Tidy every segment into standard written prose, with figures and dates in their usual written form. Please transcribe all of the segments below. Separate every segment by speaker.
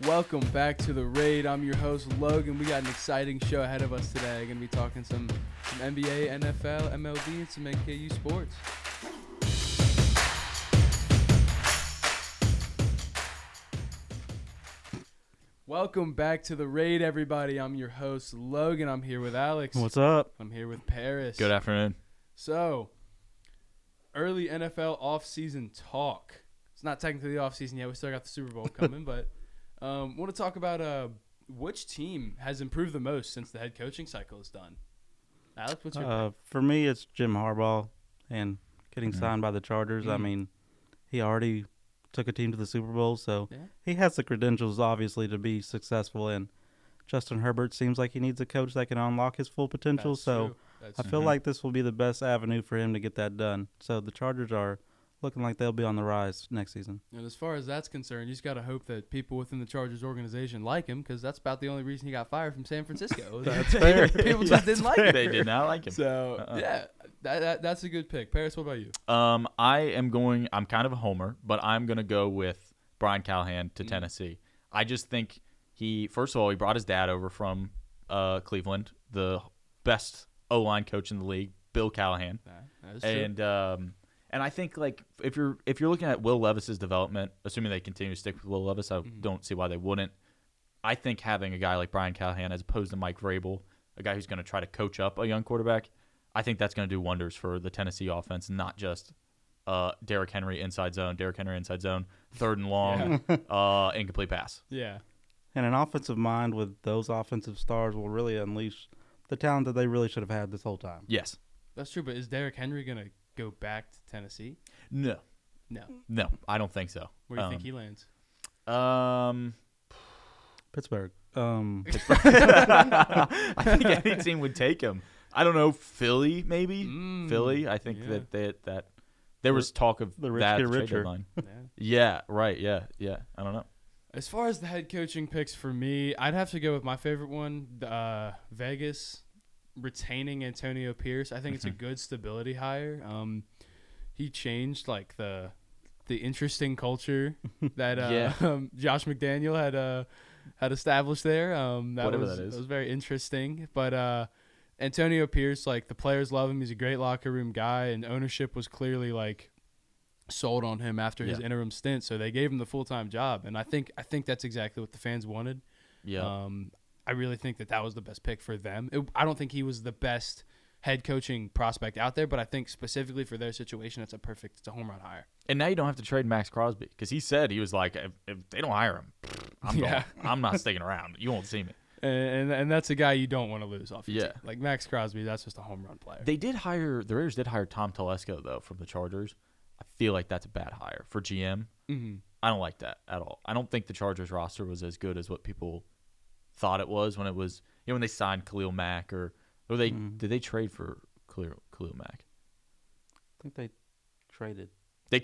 Speaker 1: Welcome back to The Raid. I'm your host, Logan. We got an exciting show ahead of us today. Going to be talking some NBA, NFL, MLB, and some NKU sports. Welcome back to The Raid, everybody. I'm your host, Logan. I'm here with Alex.
Speaker 2: What's up?
Speaker 1: I'm here with Paris.
Speaker 3: Good afternoon.
Speaker 1: So, early NFL offseason talk. It's not technically the offseason yet. We still got the Super Bowl coming, but want to talk about which team has improved the most since the head coaching cycle is done. Alex, what's your pick?
Speaker 2: For me, it's Jim Harbaugh and getting signed by the Chargers. I mean, he already took a team to the Super Bowl, so he has the credentials, obviously, to be successful. And Justin Herbert seems like he needs a coach that can unlock his full potential.
Speaker 1: That's
Speaker 2: so
Speaker 1: true.
Speaker 2: I feel like this will be the best avenue for him to get that done. So the Chargers are looking like they'll be on the rise next season.
Speaker 1: And as far as that's concerned, you just got to hope that people within the Chargers organization like him, because that's about the only reason he got fired from San Francisco.
Speaker 2: That's fair.
Speaker 1: People just didn't like him.
Speaker 3: They did not like him.
Speaker 1: So, yeah, that's a good pick. Paris, what about you?
Speaker 3: I'm kind of a homer, but I'm going to go with Brian Callahan to Tennessee. I just think first of all, he brought his dad over from Cleveland, the best O-line coach in the league, Bill Callahan.
Speaker 1: That is true.
Speaker 3: And I think, like, if you're looking at Will Levis's development, assuming they continue to stick with Will Levis, I don't see why they wouldn't. I think having a guy like Brian Callahan as opposed to Mike Vrabel, a guy who's going to try to coach up a young quarterback, I think that's going to do wonders for the Tennessee offense, not just Derrick Henry inside zone, third and long, incomplete pass.
Speaker 1: Yeah.
Speaker 2: And an offensive mind with those offensive stars will really unleash the talent that they really should have had this whole time.
Speaker 3: Yes.
Speaker 1: That's true, but is Derrick Henry going to go back to Tennessee?
Speaker 3: No, I don't think so.
Speaker 1: Where do you think he lands?
Speaker 2: Pittsburgh.
Speaker 3: I think any team would take him. I don't know, Philly maybe. Philly. I think that there was talk of
Speaker 2: the rich
Speaker 3: that
Speaker 2: get
Speaker 3: trade
Speaker 2: richer.
Speaker 3: deadline. Yeah, right. Yeah. I don't know.
Speaker 1: As far as the head coaching picks for me, I'd have to go with my favorite one, Vegas, retaining Antonio Pierce. I think it's a good stability hire. He changed like the interesting culture that Josh McDaniel had established there. That was very interesting. But Antonio Pierce, like, the players love him. He's a great locker room guy, and ownership was clearly like sold on him after his interim stint. So they gave him the full-time job, and I think that's exactly what the fans wanted.
Speaker 3: Yeah.
Speaker 1: I really think that was the best pick for them. I don't think he was the best head coaching prospect out there, but I think specifically for their situation, it's a home run hire.
Speaker 3: And now you don't have to trade Max Crosby because he said he was like, if they don't hire him, I'm going. I'm not sticking around. You won't see me.
Speaker 1: And that's a guy you don't want to lose off your
Speaker 3: Yeah.
Speaker 1: team. Like Max Crosby, that's just a home run player.
Speaker 3: The Raiders did hire Tom Telesco, though, from the Chargers. I feel like that's a bad hire for GM.
Speaker 1: Mm-hmm.
Speaker 3: I don't like that at all. I don't think the Chargers roster was as good as what people thought it was when it was, when they signed Khalil Mack or did they trade for Khalil Mack?
Speaker 2: I think they traded.
Speaker 3: They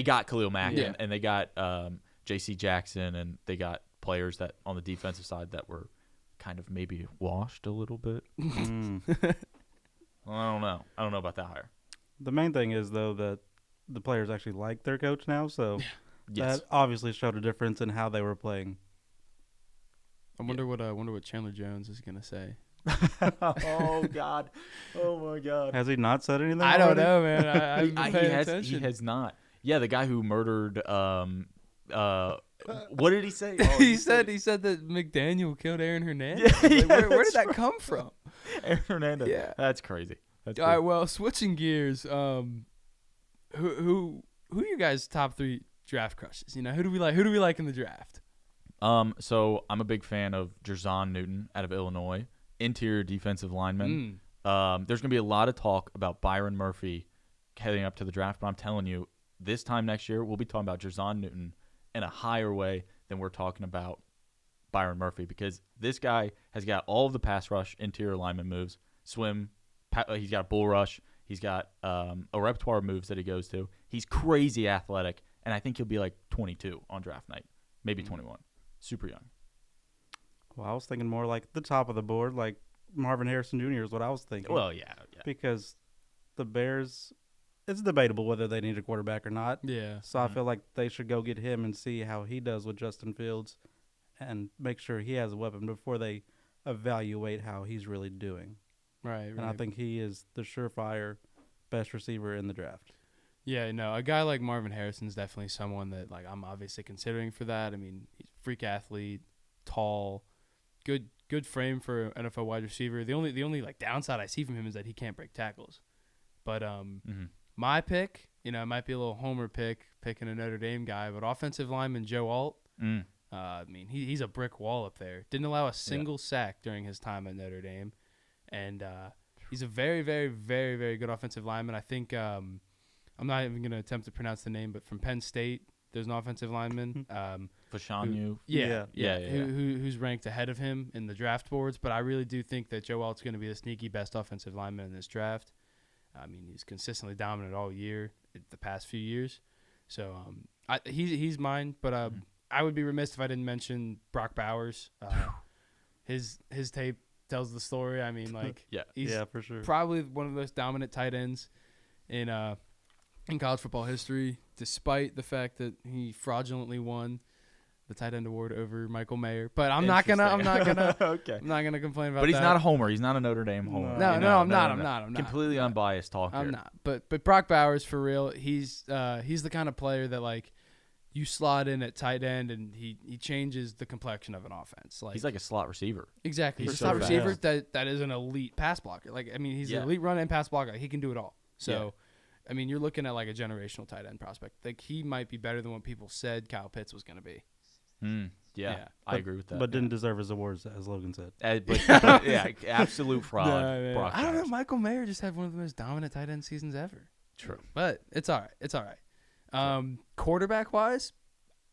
Speaker 3: got Khalil Mack and they got J.C. Jackson, and they got players that on the defensive side that were kind of maybe washed a little bit. Well, I don't know. I don't know about that hire.
Speaker 2: The main thing is, though, that the players actually like their coach now, so
Speaker 3: Yes.
Speaker 2: that obviously showed a difference in how they were playing.
Speaker 1: I wonder what Chandler Jones is gonna say.
Speaker 3: Oh God! Oh my God!
Speaker 2: Has he not said anything?
Speaker 1: I don't
Speaker 2: already?
Speaker 1: know, man. I haven't been paying attention.
Speaker 3: He has not. Yeah, the guy who murdered. What did he say? Oh,
Speaker 1: he said that McDaniel killed Aaron Hernandez. Where did that come from?
Speaker 3: Aaron Hernandez.
Speaker 1: Yeah,
Speaker 3: that's crazy. That's
Speaker 1: all right. Well, switching gears. Who are you guys' top 3 draft crushes? Who do we like in the draft?
Speaker 3: So I'm a big fan of Jerzon Newton out of Illinois, interior defensive lineman. There's gonna be a lot of talk about Byron Murphy heading up to the draft, but I'm telling you, this time next year we'll be talking about Jerzon Newton in a higher way than we're talking about Byron Murphy, because this guy has got all of the pass rush interior lineman moves, swim. He's got a bull rush. He's got a repertoire of moves that he goes to. He's crazy athletic, and I think he'll be like 22 on draft night, maybe 21. Super young.
Speaker 2: Well, I was thinking more like the top of the board, like Marvin Harrison Jr. is what I was thinking.
Speaker 3: Well, yeah.
Speaker 2: Because the Bears, it's debatable whether they need a quarterback or not.
Speaker 1: Yeah.
Speaker 2: So I feel like they should go get him and see how he does with Justin Fields and make sure he has a weapon before they evaluate how he's really doing.
Speaker 1: Right.
Speaker 2: And I think he is the surefire best receiver in the draft.
Speaker 1: Yeah, no, a guy like Marvin Harrison is definitely someone that like I'm obviously considering for that. I mean, he's a freak athlete, tall, good frame for an NFL wide receiver. The only like downside I see from him is that he can't break tackles. But my pick, it might be a little homer picking a Notre Dame guy, but offensive lineman Joe Alt. I mean, he's a brick wall up there. Didn't allow a single sack during his time at Notre Dame, and he's a very, very, very, very good offensive lineman. I think I'm not even going to attempt to pronounce the name, but from Penn State, there's an offensive lineman.
Speaker 3: Fashanu.
Speaker 1: Who's ranked ahead of him in the draft boards. But I really do think that Joe Alt's going to be the sneaky best offensive lineman in this draft. I mean, he's consistently dominant all year, the past few years. So he's mine, but I would be remiss if I didn't mention Brock Bowers. His tape tells the story. I mean, like, he's
Speaker 2: for sure.
Speaker 1: Probably one of the most dominant tight ends in college football history, despite the fact that he fraudulently won the tight end award over Michael Mayer. But I'm not gonna
Speaker 3: okay.
Speaker 1: I'm not gonna complain about that.
Speaker 3: But he's not a homer. He's not a Notre Dame homer.
Speaker 1: No, I'm not.
Speaker 3: Completely unbiased talk here.
Speaker 1: I'm not. But Brock Bowers, for real, he's the kind of player that like you slot in at tight end and he changes the complexion of an offense. Like
Speaker 3: he's like a slot receiver.
Speaker 1: Exactly. He's a slot receiver that is an elite pass blocker. Like I mean, he's an elite run and pass blocker. Like, he can do it all. So I mean, you're looking at like a generational tight end prospect. Like he might be better than what people said Kyle Pitts was going to be.
Speaker 3: I agree with that.
Speaker 2: But didn't deserve his awards, as Logan said.
Speaker 3: Absolute fraud.
Speaker 1: I don't know. Michael Mayer just had one of the most dominant tight end seasons ever.
Speaker 3: True.
Speaker 1: But it's all right. Quarterback wise,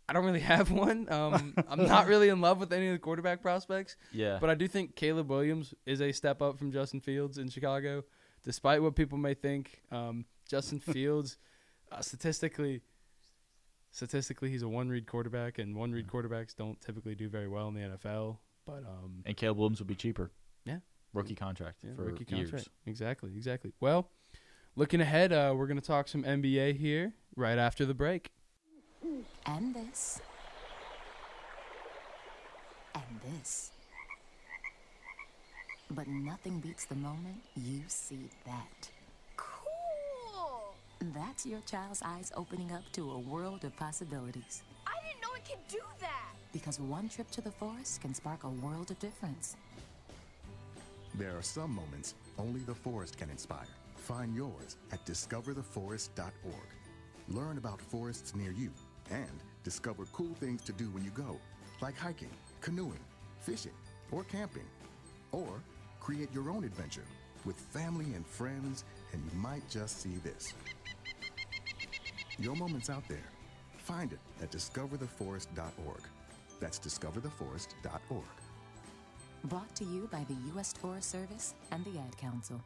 Speaker 1: I don't really have one. I'm not really in love with any of the quarterback prospects.
Speaker 3: Yeah.
Speaker 1: But I do think Caleb Williams is a step up from Justin Fields in Chicago, despite what people may think. Justin Fields, statistically, he's a one-read quarterback, and one-read quarterbacks don't typically do very well in the NFL. But
Speaker 3: and Caleb Williams would be cheaper.
Speaker 1: Yeah,
Speaker 3: rookie contract for
Speaker 1: rookie
Speaker 3: years.
Speaker 1: Contract. Exactly. Well, looking ahead, we're gonna talk some NBA here right after the break.
Speaker 4: And this. And this. But nothing beats the moment you see that.
Speaker 5: Cool!
Speaker 4: That's your child's eyes opening up to a world of possibilities.
Speaker 5: I didn't know it could do that!
Speaker 4: Because one trip to the forest can spark a world of difference.
Speaker 6: There are some moments only the forest can inspire. Find yours at discovertheforest.org. Learn about forests near you and discover cool things to do when you go, like hiking, canoeing, fishing, or camping. Or create your own adventure with family and friends, and you might just see this. Your moment's out there. Find it at discovertheforest.org. That's discovertheforest.org.
Speaker 4: Brought to you by the U.S. Forest Service and the Ad Council.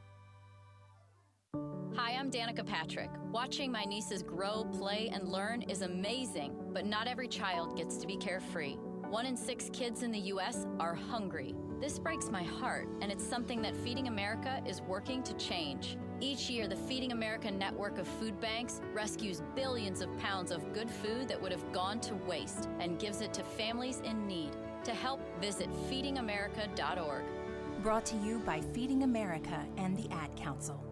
Speaker 7: Hi, I'm Danica Patrick. Watching my nieces grow, play, and learn is amazing, but not every child gets to be carefree. 1 in 6 kids in the U.S. are hungry. This breaks my heart, and it's something that Feeding America is working to change. Each year, the Feeding America network of food banks rescues billions of pounds of good food that would have gone to waste and gives it to families in need. To help, visit feedingamerica.org.
Speaker 8: Brought to you by Feeding America and the Ad Council.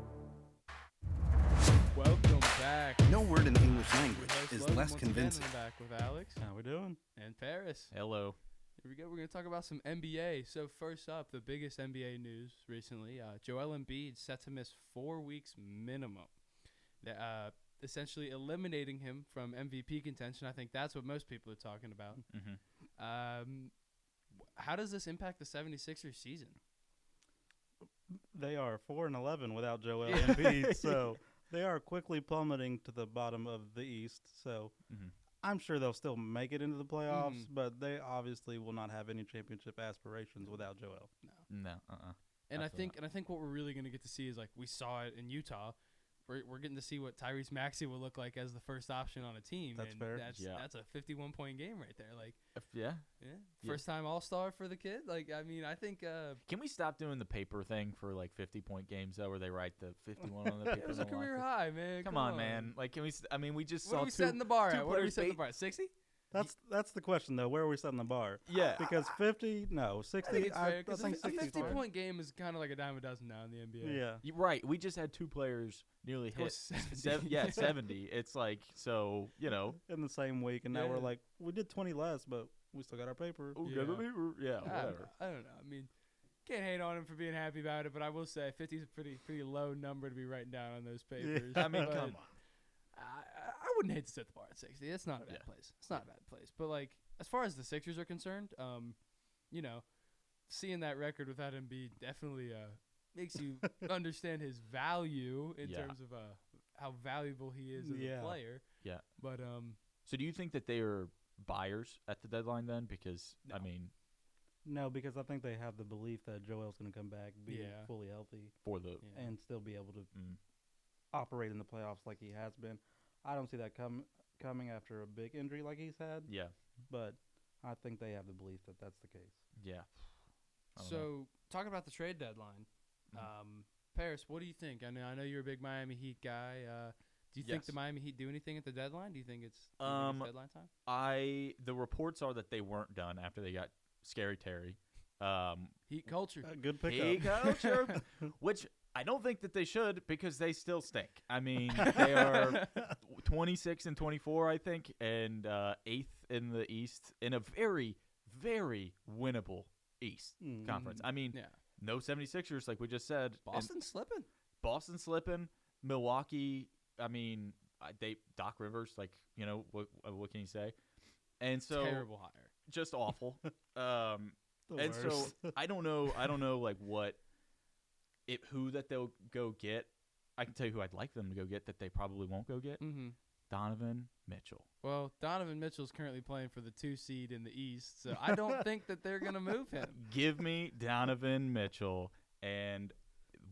Speaker 1: Welcome back.
Speaker 9: No word in the English language is less convincing.
Speaker 1: I'm back with Alex.
Speaker 2: How we doing?
Speaker 1: And Paris.
Speaker 3: Hello.
Speaker 1: Here we go. We're going to talk about some NBA. So first up, the biggest NBA news recently, Joel Embiid set to miss 4 weeks minimum. Essentially eliminating him from MVP contention. I think that's what most people are talking about. How does this impact the 76ers season?
Speaker 2: They are 4-11 without Joel Embiid, so they are quickly plummeting to the bottom of the East. So I'm sure they'll still make it into the playoffs, but they obviously will not have any championship aspirations without Joel.
Speaker 3: No.
Speaker 1: And I think what we're really going to get to see is, like we saw it in Utah. We're getting to see what Tyrese Maxey will look like as the first option on a team.
Speaker 2: That's fair.
Speaker 1: That's a 51-point game right there. Like,
Speaker 3: Yeah.
Speaker 1: First time All-Star for the kid. Like, I mean, I think.
Speaker 3: Can we stop doing the paper thing for like 50-point games though, where they write the 51 on the paper?
Speaker 1: It was a career high, man.
Speaker 3: Come on, man. Like, can we? I mean, we just
Speaker 1: What
Speaker 3: saw
Speaker 1: are we setting the bar at? What are we setting the bar at? 60?
Speaker 2: That's the question though. Where are we setting the bar?
Speaker 3: Yeah.
Speaker 2: Because 50, no, 60.
Speaker 1: I think it's fair.
Speaker 2: I
Speaker 1: 'Cause
Speaker 2: think
Speaker 1: a
Speaker 2: 60 's fair.
Speaker 1: 50-point game is kind of like a dime a dozen now in the NBA.
Speaker 2: Yeah.
Speaker 3: You're right. We just had 2 players nearly hit
Speaker 1: 70.
Speaker 3: 70. It's like, so,
Speaker 2: in the same week, and now we're like, we did 20 less, but we still got our paper.
Speaker 3: Yeah, whatever.
Speaker 1: I don't know. I mean, can't hate on him for being happy about it, but I will say 50 is a pretty low number to be writing down on those papers.
Speaker 3: I mean,
Speaker 1: But
Speaker 3: come on.
Speaker 1: I wouldn't hate to set the bar at 60. It's not a bad place. It's not a bad place. But like, as far as the Sixers are concerned, seeing that record without Embiid definitely makes you understand his value in terms of how valuable he is as a player.
Speaker 3: Yeah.
Speaker 1: But
Speaker 3: So do you think that they are buyers at the deadline then? Because I mean,
Speaker 2: no, because I think they have the belief that Joel's going to come back, be fully healthy, and still be able to operate in the playoffs like he has been. I don't see that coming after a big injury like he's had.
Speaker 3: Yeah.
Speaker 2: But I think they have the belief that that's the case.
Speaker 3: Yeah.
Speaker 1: So talking about the trade deadline, Paris, what do you think? I know you're a big Miami Heat guy. Do you think the Miami Heat do anything at the deadline? Do you think it's deadline time?
Speaker 3: The reports are that they weren't done after they got Scary Terry.
Speaker 1: Heat culture.
Speaker 2: Good pickup.
Speaker 3: Heat culture. Which I don't think that they should, because they still stink. I mean, they are 26 and 24, I think, and 8th in the East in a very, very winnable East conference. I mean, no 76ers, like we just said.
Speaker 1: Boston slipping.
Speaker 3: Milwaukee, I mean, Doc Rivers, like, what can you say? And so
Speaker 1: terrible hire.
Speaker 3: Just awful. And
Speaker 2: worst.
Speaker 3: so I don't know like who that they'll go get. I can tell you who I'd like them to go get that they probably won't go get. Donovan Mitchell.
Speaker 1: Well, Donovan Mitchell's currently playing for the 2 seed in the East, so I don't think that they're going to move him.
Speaker 3: Give me Donovan Mitchell, and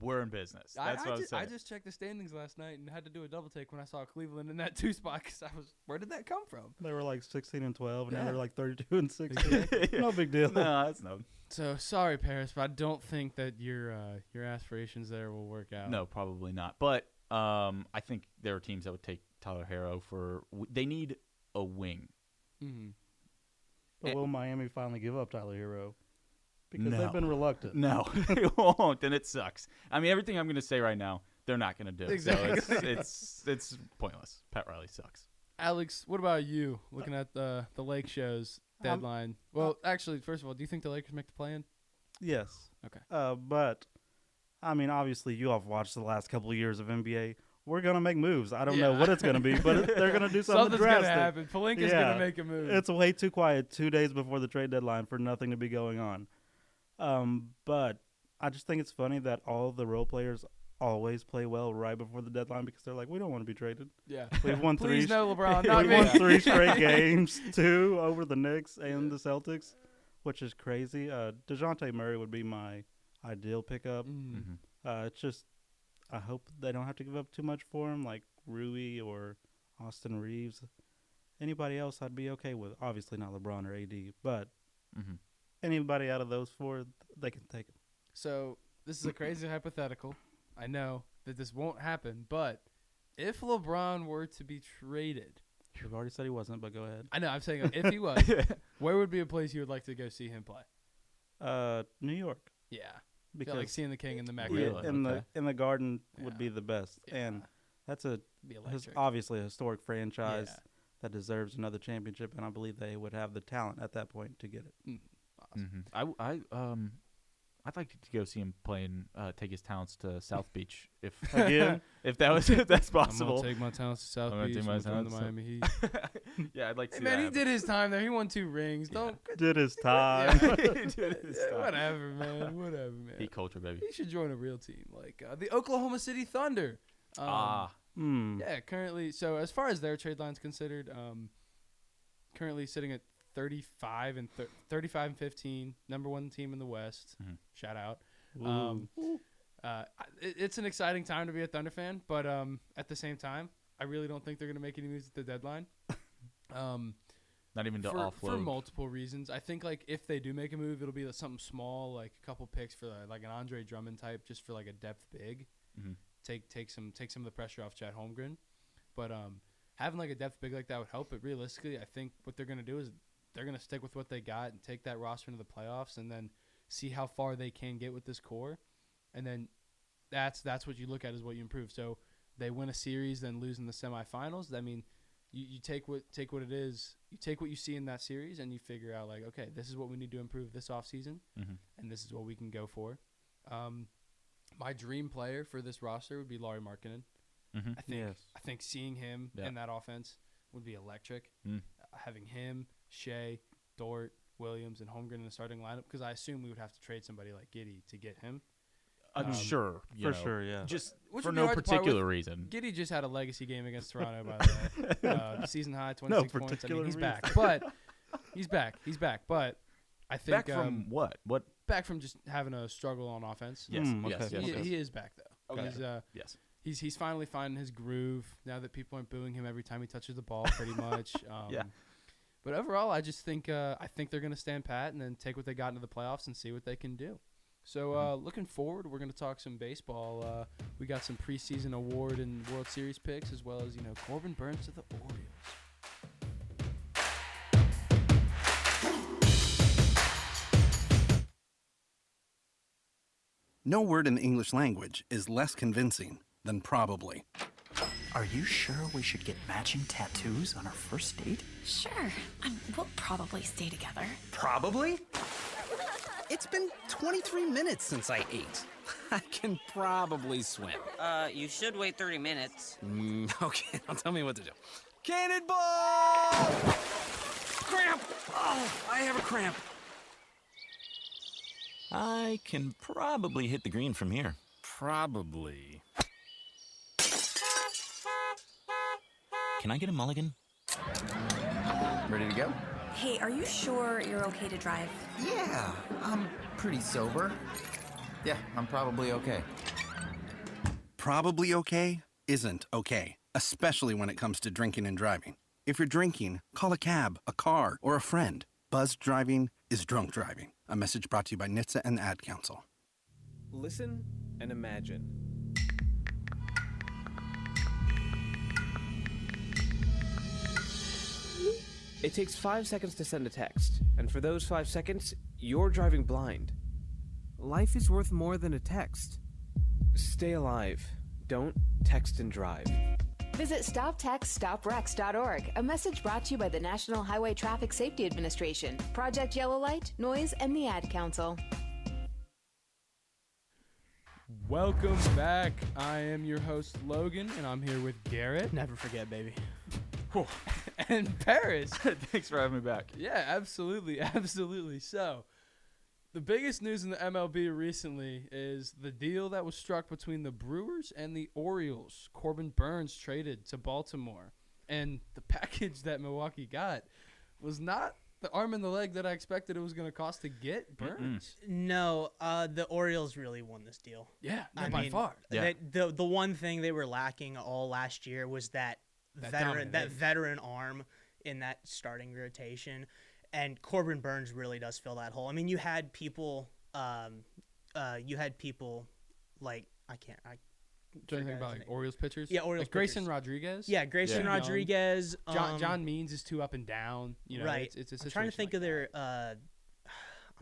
Speaker 3: we're in business. That's what I'm saying.
Speaker 1: I just checked the standings last night and had to do a double take when I saw Cleveland in that 2 spot because where did that come from?
Speaker 2: They were like 16 and 12, and now they're like 32 and 16. No big deal.
Speaker 3: No, that's no.
Speaker 1: So sorry, Paris, but I don't think that your aspirations there will work out.
Speaker 3: No, probably not. But I think there are teams that would take Tyler Herro they need a wing.
Speaker 2: But will Miami finally give up Tyler Herro? Because they've been reluctant.
Speaker 3: No, they won't, and it sucks. I mean, everything I'm going to say right now, they're not going to do.
Speaker 1: Exactly.
Speaker 3: So it's pointless. Pat Riley sucks.
Speaker 1: Alex, what about you? Looking at the Lake Show's deadline. Well, actually, first of all, do you think the Lakers make the play-in?
Speaker 2: Yes.
Speaker 1: Okay.
Speaker 2: But I mean, obviously, you all have watched the last couple of years of NBA. We're gonna make moves. I don't know what it's gonna be, but they're gonna do something drastic.
Speaker 1: Something's gonna happen. Pelinka's gonna make a move.
Speaker 2: It's way too quiet 2 days before the trade deadline for nothing to be going on. But I just think it's funny that all the role players always play well right before the deadline because they're like, we don't want to be traded.
Speaker 1: Yeah.
Speaker 2: We've won
Speaker 1: Please no LeBron, not
Speaker 2: we
Speaker 1: me.
Speaker 2: won 3 straight games, 2 over the Knicks and the Celtics, which is crazy. DeJounte Murray would be my ideal pickup. It's just I hope they don't have to give up too much for him, like Rui or Austin Reeves. Anybody else I'd be okay with. Obviously not LeBron or AD, but anybody out of those 4, they can take him.
Speaker 1: So this is a crazy hypothetical. I know that this won't happen, but if LeBron were to be traded,
Speaker 2: You've already said he wasn't, but go ahead.
Speaker 1: I know. I'm saying if he was, where would be a place you would like to go see him play?
Speaker 2: New York.
Speaker 1: Yeah,
Speaker 2: because
Speaker 1: like seeing the King in the Mecca.
Speaker 2: In the Garden would be the best, and that's obviously a historic franchise that deserves another championship, and I believe they would have the talent at that point to get it.
Speaker 1: Awesome.
Speaker 3: I'd like to go see him playing, take his talents to South Beach if
Speaker 2: if
Speaker 3: that's possible.
Speaker 1: I'm gonna take my talents to South Beach.
Speaker 3: I'm
Speaker 1: and the Miami Heat.
Speaker 3: Yeah, I'd like to see
Speaker 1: man,
Speaker 3: that.
Speaker 1: he did his time there. He won 2 rings.
Speaker 2: Did his time.
Speaker 1: Whatever, man.
Speaker 3: Heat culture, baby.
Speaker 1: He should join a real team like the Oklahoma City Thunder. Yeah, currently. So as far as their trade line's considered, currently sitting at 35 and 15, number 1 team in the West. Shout out. It's an exciting time to be a Thunder fan, but at the same time, I really don't think they're going to make any moves at the deadline.
Speaker 3: Not even to offload.
Speaker 1: For multiple reasons. I think like if they do make a move, it'll be something small, like a couple picks for like an Andre Drummond type, just for like a depth big. Take some of the pressure off Chad Holmgren. But having like a depth big like that would help. But realistically, I think what they're going to do is they're going to stick with what they got and take that roster into the playoffs and then see how far they can get with this core. And then that's what you look at is what you improve. So they win a series, then lose in the semifinals. I mean, you take what it is. You take what you see in that series and you figure out like, okay, this is what we need to improve this offseason, and this is what we can go for. My dream player for this roster would be Lauri Markkanen. I think seeing him in that offense would be electric. Having him, Shea, Dort, Williams, and Holmgren in the starting lineup, because I assume we would have to trade somebody like Giddey to get him.
Speaker 3: I'm sure.
Speaker 2: Sure, yeah.
Speaker 3: Just
Speaker 1: Which
Speaker 3: for
Speaker 1: would be
Speaker 3: no
Speaker 1: hard to part
Speaker 3: particular
Speaker 1: with.
Speaker 3: reason.
Speaker 1: Giddey just had a legacy game against Toronto, by the way. Season high, 26 points. I mean, he's
Speaker 2: reason.
Speaker 1: back. But he's back. But I think
Speaker 3: Back from what? What?
Speaker 1: back from just having a struggle on offense.
Speaker 3: Yes,
Speaker 2: okay.
Speaker 1: He is back though.
Speaker 3: Okay.
Speaker 1: He's finally finding his groove now that people aren't booing him every time he touches the ball, pretty much. But overall, I just think they're going to stand pat and then take what they got into the playoffs and see what they can do. So looking forward, we're going to talk some baseball. We got some preseason award and World Series picks, as well as Corbin Burns to the Orioles.
Speaker 9: No word in the English language is less convincing than probably.
Speaker 10: Are you sure we should get matching tattoos on our first date?
Speaker 11: Sure. We'll probably stay together.
Speaker 9: Probably? It's been 23 minutes since I ate. I can probably swim.
Speaker 12: You should wait 30 minutes.
Speaker 9: Okay, now tell me what to do. Cannonball! Cramp! Oh, I have a cramp.
Speaker 10: I can probably hit the green from here.
Speaker 9: Probably.
Speaker 10: Can I get a mulligan?
Speaker 13: Ready to go?
Speaker 8: Hey, are you sure you're okay to drive?
Speaker 13: Yeah, I'm pretty sober. Yeah, I'm probably okay.
Speaker 9: Probably okay isn't okay, especially when it comes to drinking and driving. If you're drinking, call a cab, a car, or a friend. Buzzed driving is drunk driving. A message brought to you by NHTSA and the Ad Council.
Speaker 14: Listen and imagine. It takes 5 seconds to send a text, and for those 5 seconds, you're driving blind. Life is worth more than a text. Stay alive. Don't text and drive.
Speaker 15: Visit StopTextStopWrecks.org, a message brought to you by the National Highway Traffic Safety Administration, Project Yellow Light, Noise, and the Ad Council.
Speaker 1: Welcome back. I am your host, Logan, and I'm here with Garrett.
Speaker 16: Never forget, baby.
Speaker 1: And Paris.
Speaker 3: Thanks for having me back.
Speaker 1: Yeah, absolutely. So, the biggest news in the MLB recently is the deal that was struck between the Brewers and the Orioles. Corbin Burns traded to Baltimore. And the package that Milwaukee got was not the arm and the leg that I expected it was going to cost to get Burns.
Speaker 16: No, the Orioles really won this deal.
Speaker 1: Yeah, by far.
Speaker 16: Yeah. The one thing they were lacking all last year was that veteran arm in that starting rotation. And Corbin Burns really does fill that hole. I mean, you had people like
Speaker 1: Do you think about like Orioles pitchers?
Speaker 16: Yeah, Orioles
Speaker 1: like Grayson Rodriguez.
Speaker 16: Yeah, Grayson Rodriguez.
Speaker 1: John Means is too up and down.
Speaker 16: Right.
Speaker 1: It's a
Speaker 16: I'm trying to think
Speaker 1: like
Speaker 16: of their. I'm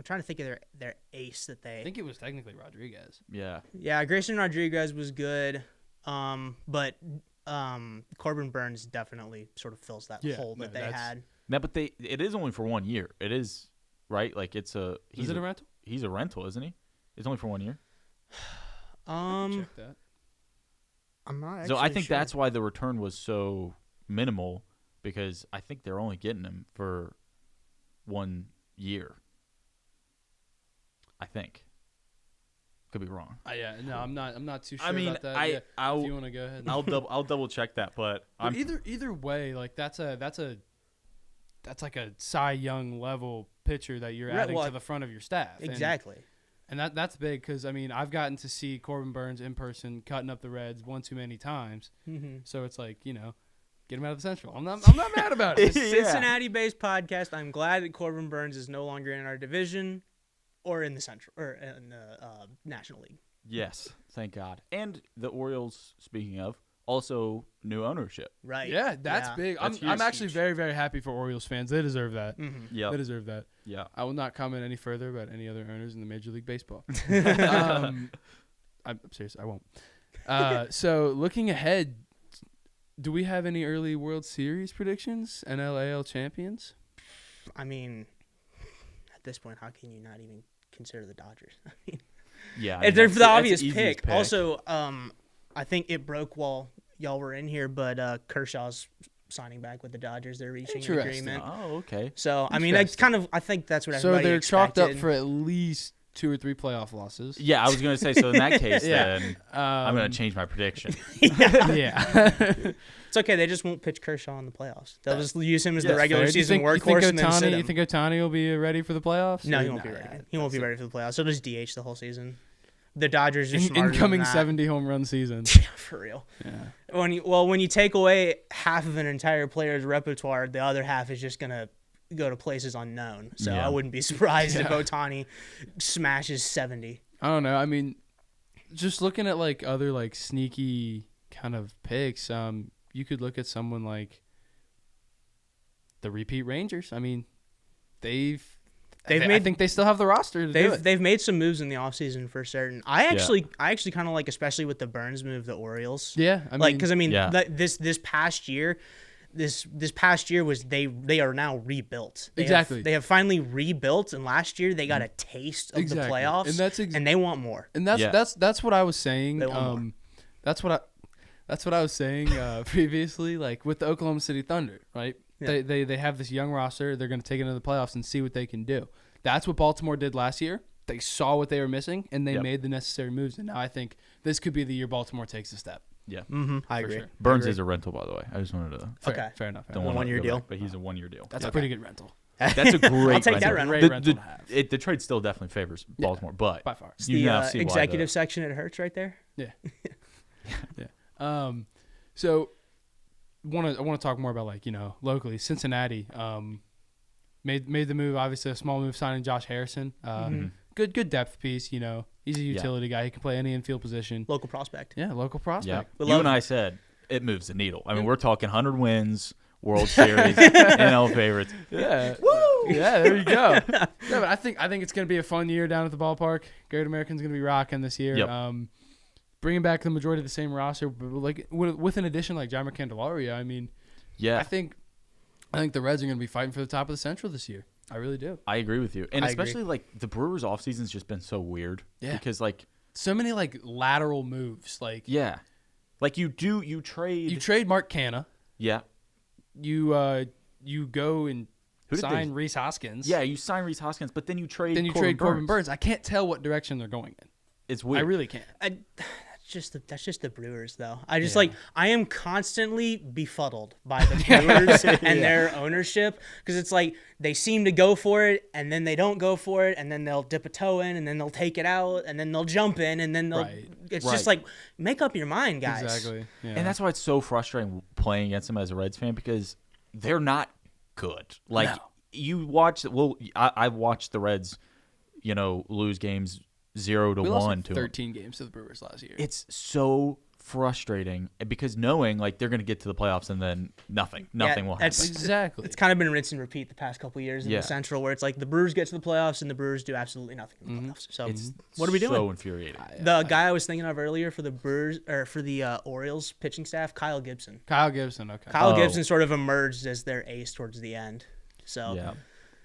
Speaker 16: trying to think of their ace that they.
Speaker 1: I think it was technically Rodriguez.
Speaker 3: Yeah.
Speaker 16: Yeah, Grayson Rodriguez was good, but Corbin Burns definitely sort of fills that hole that they had.
Speaker 3: No, but it is only for 1 year. It is, right? Like is it a rental? He's a rental, isn't he? It's only for 1 year.
Speaker 1: Check that.
Speaker 16: I'm not.
Speaker 3: So I think that's why the return was so minimal, because I think they're only getting him for 1 year. I think. Could be wrong.
Speaker 1: Yeah, no, I'm not too sure about that. If you want to go ahead,
Speaker 3: I'll double check that. But
Speaker 1: either way, like that's like a Cy Young level pitcher that you're adding to the front of your staff.
Speaker 16: Exactly.
Speaker 1: And that's big because, I mean, I've gotten to see Corbin Burns in person cutting up the Reds one too many times. Mm-hmm. So it's like, get him out of the Central. I'm not mad about it.
Speaker 16: Cincinnati-based podcast. I'm glad that Corbin Burns is no longer in our division or in the Central or in the National League.
Speaker 3: Yes, thank God. And the Orioles, speaking of, also new ownership.
Speaker 16: Right.
Speaker 1: Yeah, that's big. I'm actually very, very happy for Orioles fans. They deserve that.
Speaker 3: Yeah,
Speaker 1: they deserve that.
Speaker 3: Yeah.
Speaker 1: I will not comment any further about any other owners in the Major League Baseball. I'm serious. I won't. So looking ahead, do we have any early World Series predictions? NL, AL champions?
Speaker 16: I mean, at this point, how can you not even consider the Dodgers? I mean,
Speaker 3: yeah,
Speaker 16: they're the obvious pick. Also, I think it broke while y'all were in here, but Kershaw's signing back with the Dodgers. They're reaching an agreement.
Speaker 3: Oh, okay.
Speaker 16: So I mean, it's kind of. I think that's what everybody
Speaker 1: So they're
Speaker 16: expected.
Speaker 1: chalked up for at least 2 or 3 playoff losses.
Speaker 3: Yeah, I was going to say, so in that case, then I'm going to change my prediction. Yeah.
Speaker 16: It's okay. They just won't pitch Kershaw in the playoffs. They'll just use him as the regular season workhorse and then sit him.
Speaker 1: You think Ohtani will be ready for the playoffs?
Speaker 16: No, he won't be ready. He won't be ready for the playoffs. He'll just DH the whole season. The Dodgers are smarter
Speaker 1: incoming
Speaker 16: than that.
Speaker 1: 70 home run season.
Speaker 16: For real.
Speaker 1: Yeah.
Speaker 16: When you take away half of an entire player's repertoire, the other half is just going to go to places unknown. So I wouldn't be surprised if Ohtani smashes 70.
Speaker 1: I don't know. I mean, just looking at like other like sneaky kind of picks, you could look at someone like the repeat Rangers. I mean, I think they still have the roster to do it.
Speaker 16: They've made some moves in the offseason for certain. I actually kind of like, especially with the Burns move, the Orioles.
Speaker 1: Yeah,
Speaker 16: this past year. This past year was they are now rebuilt. They have finally rebuilt, and last year they got a taste of the playoffs, and they want more.
Speaker 1: And that's what I was saying. That's what I was saying previously, like with the Oklahoma City Thunder, right? Yeah. They have this young roster. They're going to take it into the playoffs and see what they can do. That's what Baltimore did last year. They saw what they were missing, and they made the necessary moves. And now I think this could be the year Baltimore takes a step.
Speaker 3: Yeah,
Speaker 16: I agree.
Speaker 3: Sure. Burns is a rental, by the way. I just wanted to.
Speaker 1: Fair enough.
Speaker 3: Don't want
Speaker 16: 1 year deal,
Speaker 3: but he's a 1 year deal.
Speaker 1: That's a pretty good rental.
Speaker 3: That's a great.
Speaker 16: I'll take that rental.
Speaker 1: Great rental to have.
Speaker 3: The trade still definitely favors Baltimore, but
Speaker 1: by far,
Speaker 16: it's the executive section. It hurts right there.
Speaker 1: Yeah. Yeah. So, I want to talk more about like locally Cincinnati. Made the move. Obviously, a small move signing Josh Harrison. Good depth piece. He's a utility guy. He can play any infield position.
Speaker 16: Local prospect.
Speaker 1: Yeah, local prospect.
Speaker 3: Yeah. You and I said it moves the needle. I mean, we're talking 100 wins, World Series, NL favorites.
Speaker 1: Yeah. Woo! Yeah, there you go. Yeah, but I think it's going to be a fun year down at the ballpark. Great American's going to be rocking this year.
Speaker 3: Yep.
Speaker 1: Bringing back the majority of the same roster, but like with an addition like Jaimer Candelario, I mean, I think the Reds are going to be fighting for the top of the Central this year. I really do.
Speaker 3: I agree with you. And especially like the Brewers offseason's just been so weird.
Speaker 1: Yeah.
Speaker 3: Because like
Speaker 1: so many like lateral moves. Like
Speaker 3: like you trade
Speaker 1: Mark Canha.
Speaker 3: Yeah.
Speaker 1: You go and sign Rhys Hoskins.
Speaker 3: Yeah, you sign Rhys Hoskins, but then you trade
Speaker 1: Corbin Burns. I can't tell what direction they're going in.
Speaker 3: It's weird.
Speaker 1: I really can't.
Speaker 16: That's just the Brewers, though. I am constantly befuddled by the Brewers and their ownership, because it's like they seem to go for it and then they don't go for it, and then they'll dip a toe in and then they'll take it out and then they'll jump in and then they'll. It's just like, make up your mind, guys.
Speaker 1: Exactly. Yeah.
Speaker 3: And that's why it's so frustrating playing against them as a Reds fan, because they're not good. Like you watch. Well, I've watched the Reds, lose games 0-1 to
Speaker 1: 13 games to the Brewers last year.
Speaker 3: It's so frustrating because knowing like they're going to get to the playoffs and then nothing will happen.
Speaker 1: Exactly.
Speaker 16: It's kind of been rinse and repeat the past couple of years in the Central, where it's like the Brewers get to the playoffs and the Brewers do absolutely nothing in the playoffs. So what are we doing?
Speaker 3: So infuriating.
Speaker 16: The guy I was thinking of earlier for the Brewers or for the Orioles pitching staff, Kyle Gibson.
Speaker 1: Okay.
Speaker 16: Kyle Gibson sort of emerged as their ace towards the end. So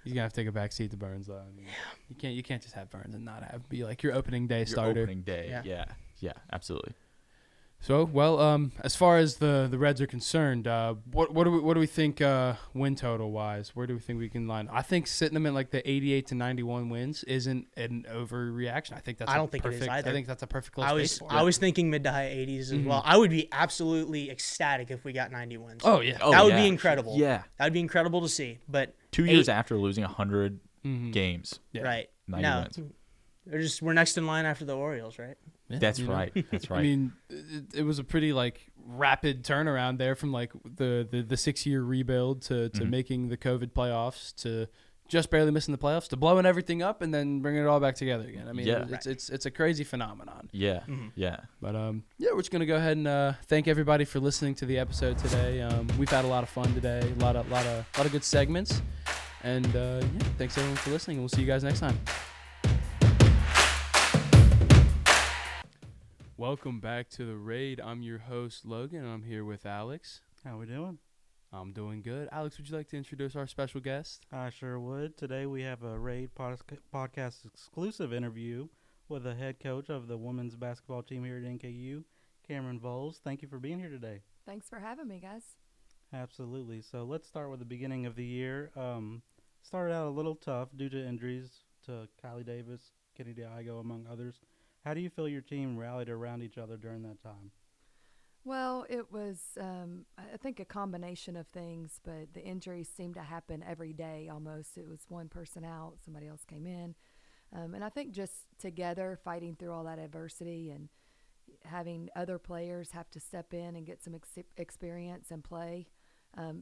Speaker 1: he's gonna have to take a back seat to Burns, though. I mean, you can't just have Burns and not be like your opening day starter.
Speaker 3: Opening day, yeah, absolutely.
Speaker 1: So, well, as far as the Reds are concerned, what do we think win total wise? Where do we think we can line? I think sitting them at like the 88 to 91 wins isn't an overreaction. I think that's.
Speaker 16: I don't think it is either.
Speaker 1: I think that's a perfect close.
Speaker 16: I was thinking mid to high 80s as well. I would be absolutely ecstatic if we got 90 wins.
Speaker 1: Oh yeah,
Speaker 16: that would be incredible.
Speaker 3: Yeah,
Speaker 16: that would be incredible to see. But
Speaker 3: 2 years after losing 100 games,
Speaker 16: right?
Speaker 3: 90 wins.
Speaker 16: We're next in line after the Orioles, right?
Speaker 3: Yeah, that's right. That's right.
Speaker 1: I mean, it was a pretty like rapid turnaround there from like the 6-year rebuild to making the COVID playoffs to just barely missing the playoffs to blowing everything up and then bringing it all back together again. I mean,
Speaker 3: Yeah.
Speaker 1: it's a crazy phenomenon.
Speaker 3: Yeah, yeah.
Speaker 1: But yeah, we're just gonna go ahead and thank everybody for listening to the episode today. We've had a lot of fun today, a lot of good segments, and yeah, thanks everyone for listening. We'll see you guys next time. Welcome back to the Raid. I'm your host Logan, and I'm here with Alex.
Speaker 2: How we doing?
Speaker 1: I'm doing good. Alex, would you like to introduce our special guest?
Speaker 2: I sure would. Today we have a Raid podcast exclusive interview with the head coach of the women's basketball team here at NKU, Camryn Volz. Thank you for being here today.
Speaker 17: Thanks for having me, guys.
Speaker 2: Absolutely. So let's start with the beginning of the year. Started out a little tough due to injuries to Kylie Davis, Kenny Diago, among others. How do you feel your team rallied around each other during that time?
Speaker 17: Well, it was, I think, a combination of things, but the injuries seemed to happen every day almost. It was one person out, somebody else came in. And I think just together fighting through all that adversity and having other players have to step in and get some experience and play,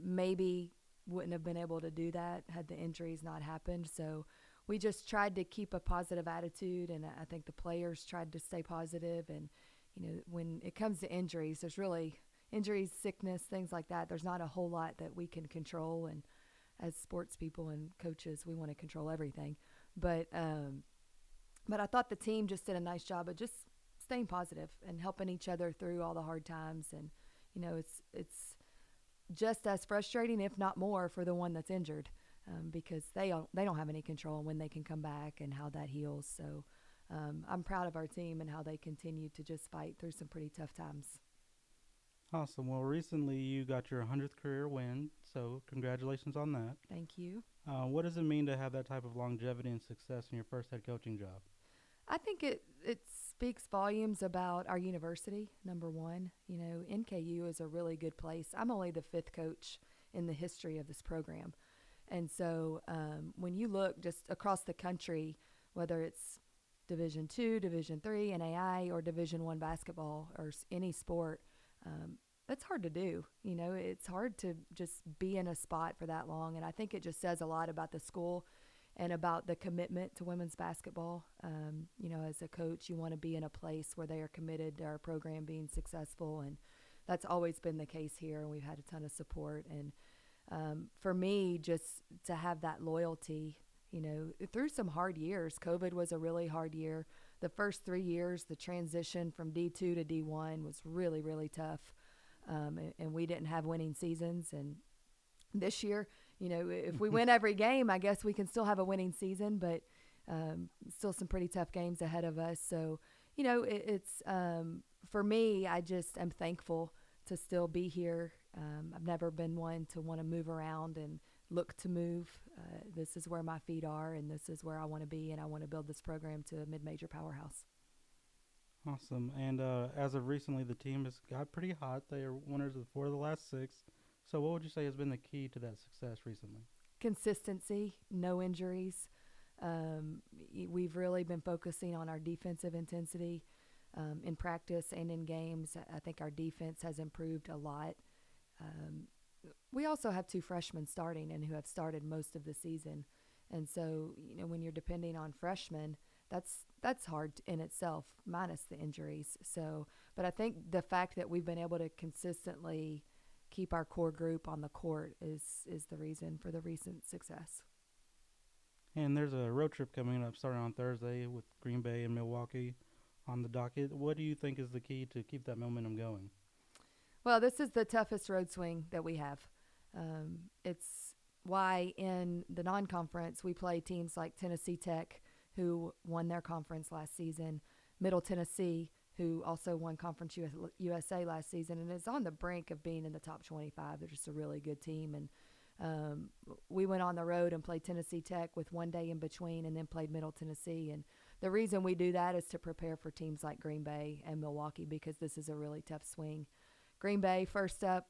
Speaker 17: maybe wouldn't have been able to do that had the injuries not happened. So we just tried to keep a positive attitude, and I think the players tried to stay positive. And you know, when it comes to injuries, there's really injuries, sickness, things like that. There's not a whole lot that we can control. And as sports people and coaches, we want to control everything. But I thought the team just did a nice job of just staying positive and helping each other through all the hard times. And, you know, it's just as frustrating, if not more, for the one that's injured because they don't have any control on when they can come back and how that heals. So I'm proud of our team and how they continue to just fight through some pretty tough times.
Speaker 2: Awesome. Well, recently you got your 100th career win, so congratulations on that.
Speaker 17: Thank you.
Speaker 2: What does it mean to have that type of longevity and success in your first head coaching job?
Speaker 17: I think it speaks volumes about our university, number one. You know, NKU is a really good place. I'm only the 5th coach in the history of this program. And so when you look just across the country, whether it's Division II, Division III, NAI, or Division I basketball or any sport, that's hard to do. You know, it's hard to just be in a spot for that long. And I think it just says a lot about the school and about the commitment to women's basketball. You know, as a coach, you want to be in a place where they are committed to our program being successful. And that's always been the case here. And we've had a ton of support. And for me, just to have that loyalty, you know, through some hard years. COVID was a really hard year. The first 3 years, the transition from D2 to D1 was really, really tough. And we didn't have winning seasons. And this year, you know, if we win every game, I guess we can still have a winning season, but still some pretty tough games ahead of us. So, you know, it's for me, I just am thankful to still be here. I've never been one to want to move around and look to move. This is where my feet are, and this is where I want to be, and I want to build this program to a mid-major powerhouse.
Speaker 2: Awesome. And as of recently, the team has got pretty hot. They are winners of 4 of the last 6. So what would you say has been the key to that success recently? Consistency,
Speaker 17: no injuries. We've really been focusing on our defensive intensity in practice and in games. I think our defense has improved a lot. We also have 2 freshmen starting and who have started most of the season. And so, you know, when you're depending on freshmen, that's hard in itself, minus the injuries. So, but I think the fact that we've been able to consistently keep our core group on the court is the reason for the recent success.
Speaker 2: And there's a road trip coming up starting on Thursday with Green Bay and Milwaukee on the docket. What do you think is the key to keep that momentum going?
Speaker 17: Well, this is the toughest road swing that we have. It's why in the non-conference we play teams like Tennessee Tech, who won their conference last season, Middle Tennessee, who also won Conference USA last season and is on the brink of being in the top 25. They're just a really good team. And we went on the road and played Tennessee Tech with 1 day in between and then played Middle Tennessee. And the reason we do that is to prepare for teams like Green Bay and Milwaukee because this is a really tough swing. Green Bay, first up,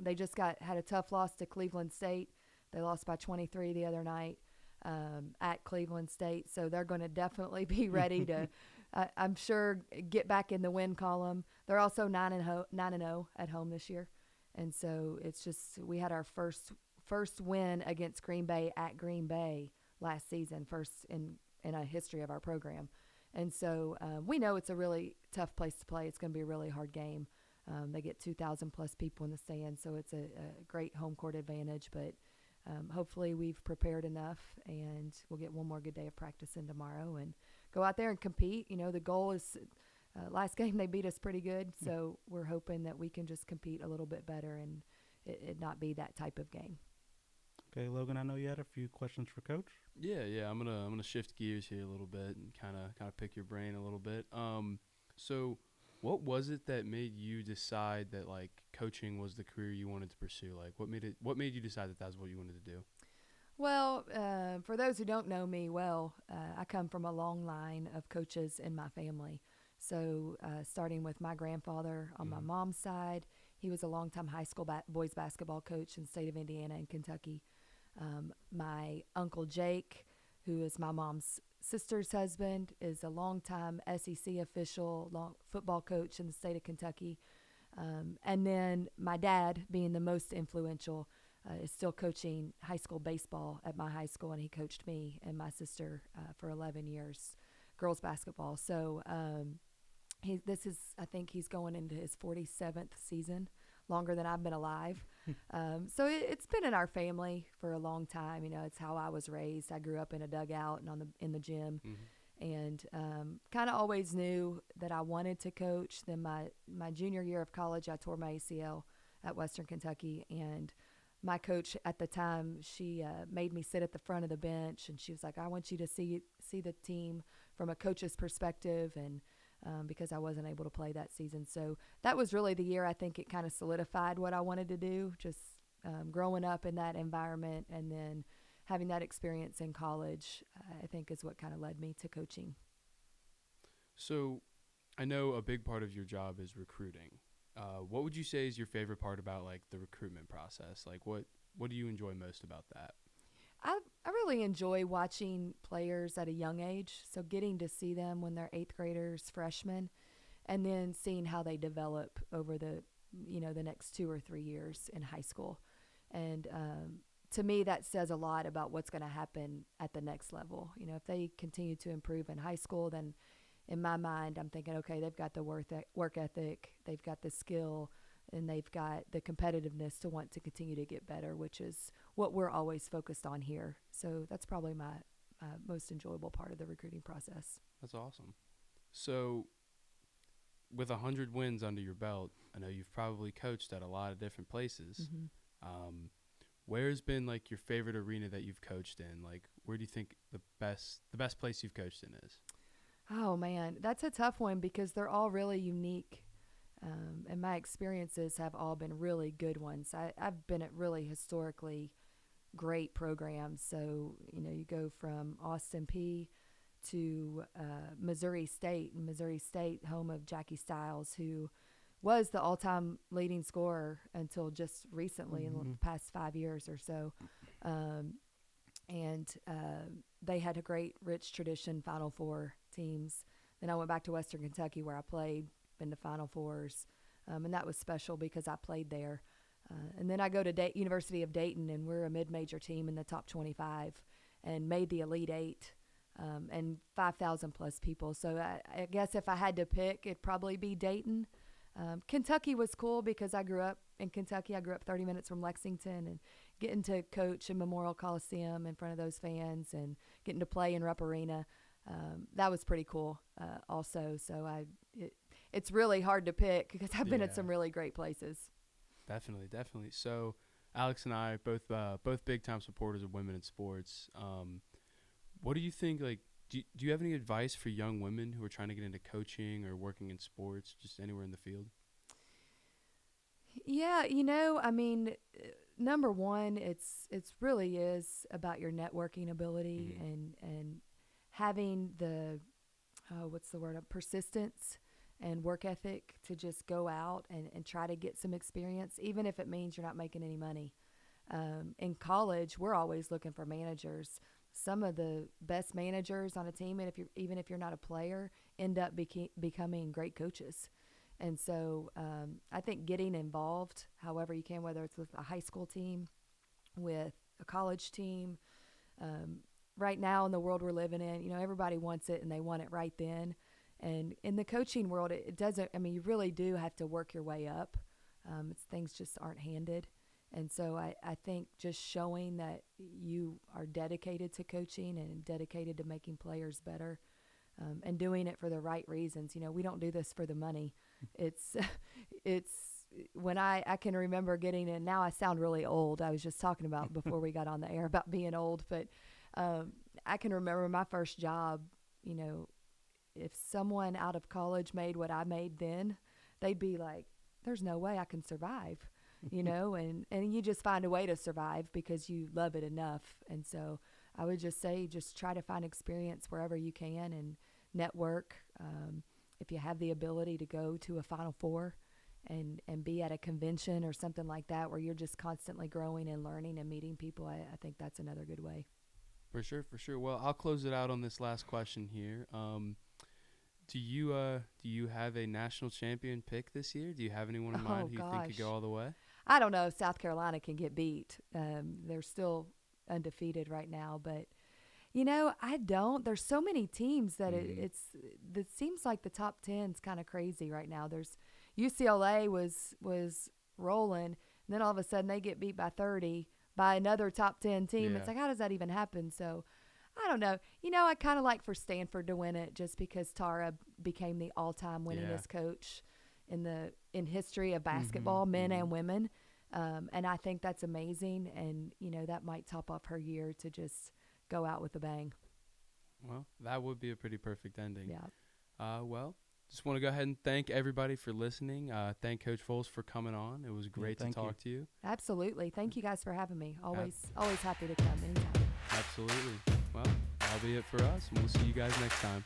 Speaker 17: they just had a tough loss to Cleveland State. They lost by 23 the other night at Cleveland State. So they're going to definitely be ready to, I'm sure, get back in the win column. They're also 9-0 at home this year. And so it's just we had our first first win against Green Bay at Green Bay last season, first in a history of our program. And so we know it's a really tough place to play. It's going to be a really hard game. They get 2,000 plus people in the stands, so it's a great home court advantage. But hopefully we've prepared enough, and we'll get one more good day of practice in tomorrow and go out there and compete. You know, the goal is last game they beat us pretty good, so we're hoping that we can just compete a little bit better and it not be that type of game.
Speaker 2: Okay, Logan, I know you had a few questions for Coach.
Speaker 1: Yeah, I'm gonna shift gears here a little bit and kind of pick your brain a little bit. So what was it that made you decide that like coaching was the career you wanted to pursue? Like what made you decide that that's what you wanted to do?
Speaker 17: Well, for those who don't know me well, I come from a long line of coaches in my family. So starting with my grandfather on my mom's side, he was a longtime high school boys basketball coach in the state of Indiana and Kentucky. My uncle Jake, who is my mom's sister's husband, is a longtime SEC official, football coach in the state of Kentucky. And then my dad, being the most influential, is still coaching high school baseball at my high school, and he coached me and my sister for 11 years, girls basketball. So I think he's going into his 47th season, longer than I've been alive. So it's been in our family for a long time. You know, it's how I was raised. I grew up in a dugout and in the gym, and kind of always knew that I wanted to coach. Then my junior year of college, I tore my ACL at Western Kentucky, and my coach at the time, she made me sit at the front of the bench, and she was like, I want you to see the team from a coach's perspective, and because I wasn't able to play that season. So that was really the year I think it kind of solidified what I wanted to do, just growing up in that environment and then having that experience in college, I think is what kind of led me to coaching.
Speaker 1: So I know a big part of your job is recruiting. What would you say is your favorite part about like the recruitment process? Like what do you enjoy most about that?
Speaker 17: I really enjoy watching players at a young age, so getting to see them when they're 8th graders, freshmen, and then seeing how they develop over the next 2 or 3 years in high school. And to me, that says a lot about what's going to happen at the next level. You know, if they continue to improve in high school, then in my mind, I'm thinking, okay, they've got the work ethic, they've got the skill, and they've got the competitiveness to want to continue to get better, which is what we're always focused on here. So that's probably my most enjoyable part of the recruiting process.
Speaker 1: That's awesome. So with 100 wins under your belt, I know you've probably coached at a lot of different places. Where's been like your favorite arena that you've coached in? Like, where do you think the best place you've coached in is?
Speaker 17: Oh man, that's a tough one because they're all really unique. And my experiences have all been really good ones. I've been at really historically great programs. So, you know, you go from Austin Peay to Missouri State, home of Jackie Stiles, who was the all-time leading scorer until just recently in the past 5 years or so. And they had a great, rich tradition, Final Four teams. Then I went back to Western Kentucky where I played, been to Final Fours, and that was special because I played there. And then I go to University of Dayton, and we're a mid-major team in the top 25 and made the Elite Eight, and 5,000 plus people. So I guess if I had to pick, it'd probably be Dayton. Kentucky was cool because I grew up in Kentucky. I grew up 30 minutes from Lexington, and getting to coach in Memorial Coliseum in front of those fans and getting to play in Rupp Arena, that was pretty cool also. So it's really hard to pick because I've been at some really great places.
Speaker 1: Definitely. So Alex and I, both big-time supporters of women in sports. What do you think, like, do you have any advice for young women who are trying to get into coaching or working in sports, just anywhere in the field?
Speaker 17: Yeah, you know, I mean, number one, it's really is about your networking ability and having the persistence and work ethic to just go out and try to get some experience, even if it means you're not making any money. In college, we're always looking for managers. Some of the best managers on a team, and even if you're not a player, end up becoming great coaches. And so I think getting involved, however you can, whether it's with a high school team with a college team. Right now in the world we're living in, you know, everybody wants it and they want it right then. And in the coaching world, it doesn't, I mean, you really do have to work your way up. Things just aren't handed. And so I think just showing that you are dedicated to coaching and dedicated to making players better, and doing it for the right reasons. You know, we don't do this for the money. It's when I can remember getting in, now I sound really old. I was just talking about before we got on the air about being old, but I can remember my first job, you know, if someone out of college made what I made then, they'd be like, there's no way I can survive, you know, and you just find a way to survive because you love it enough. And so I would just say, just try to find experience wherever you can and network. If you have the ability to go to a Final Four and be at a convention or something like that where you're just constantly growing and learning and meeting people, I think that's another good way.
Speaker 1: For sure. Well, I'll close it out on this last question here. Do you have a national champion pick this year? Do you have anyone in mind who you think could go all the way?
Speaker 17: I don't know if South Carolina can get beat. They're still undefeated right now, but you know, I don't. There's so many teams that it seems like the top 10 is kind of crazy right now. There's UCLA was rolling, and then all of a sudden they get beat by 30 by another top 10 team. Yeah. It's like, how does that even happen? So I don't know. You know, I kind of like for Stanford to win it just because Tara became the all-time winningest coach in history of basketball, men and women. And I think that's amazing. And, you know, that might top off her year to just go out with a bang.
Speaker 1: Well, that would be a pretty perfect ending.
Speaker 17: Yeah.
Speaker 1: Well, just want to go ahead and thank everybody for listening. Thank Coach Volz for coming on. It was great to talk to you.
Speaker 17: Absolutely. Thank you guys for having me. Always happy to come anytime.
Speaker 1: Absolutely. Well, that'll be it for us, and we'll see you guys next time.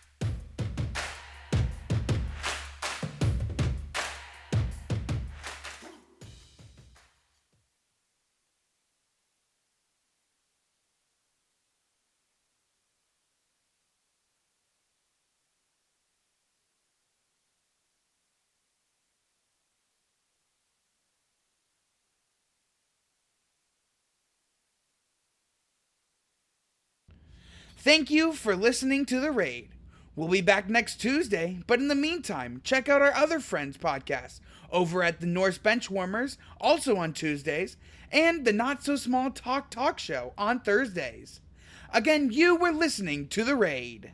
Speaker 18: Thank you for listening to The Raid. We'll be back next Tuesday, but in the meantime, check out our other Friends podcasts over at the Norse Benchwarmers, also on Tuesdays, and the Not So Small Talk Show on Thursdays. Again, you were listening to The Raid.